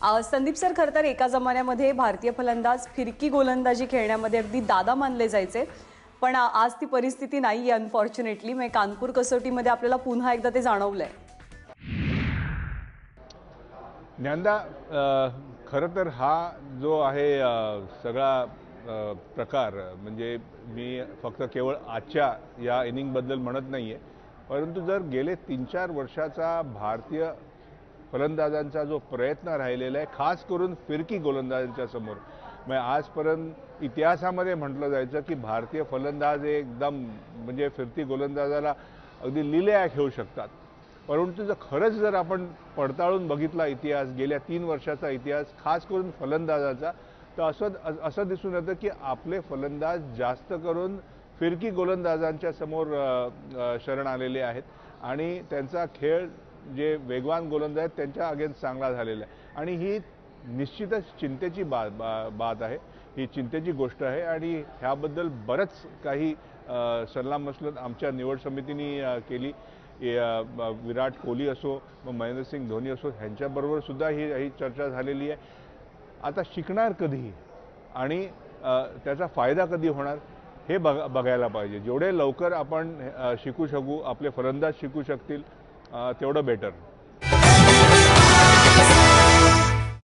Sandeep sir, खरं तर एका जमान्यामध्ये भारतीय फलंदाज फिरकी गोलंदाजी खेळण्यामध्ये अगदी दादा मानले जायचे, पण आज ती परिस्थिती नाहीये अनफॉर्च्युनेटली। म्हणजे कानपूर कसोटीमध्ये आपल्याला पुन्हा एकदा ते जाणवलंय। ज्ञानदा, खरं तर हा जो आहे सगळा प्रकार, म्हणजे मी फक्त केवळ आजच्या या इनिंगबद्दल म्हणत नाही आहे, परंतु जर गेले 3-4 वर्षाचा भारतीय फलंदाजांचा जो प्रयत्न राहिलेला आहे, खास करून फिरकी गोलंदाजांच्या समोर, म्हणजे आजपर्यंत इतिहासामध्ये म्हटलं जायचं की भारतीय फलंदाज एकदम म्हणजे फिरती गोलंदाजाला अगदी लिलया खेळू शकतात। परंतु जर आपण पडताळून बघितला इतिहास, गेल्या 3 वर्षाचा इतिहास, खास करून फलंदाजाचा, तर असं दिसून येतं की आपले फलंदाज जास्त करून फिरकी गोलंदाजांच्या समोर शरण आलेले आहेत आणि त्यांचा खेळ जे वेगवान गोलंदाज आहेत त्यांच्या अगेन्स्ट चांगला झालेला आहे। आणि ही निश्चितच चिंतेची बात आहे, ही चिंतेची गोष्ट आहे आणि ह्याबद्दल बरंच काही सल्लामसलत आमच्या निवड समितीने केली। विराट कोहली असो, महेंद्रसिंग धोनी असो, ह्यांच्याबरोबर सुद्धा ही चर्चा झालेली आहे। आता शिकणार कधी आणि त्याचा फायदा कधी होणार हे बघायला पाहिजे। जेवढे लवकर आपण शिकू शकू, आपले फलंदाज शिकू शकतील, तेवढं बेटर।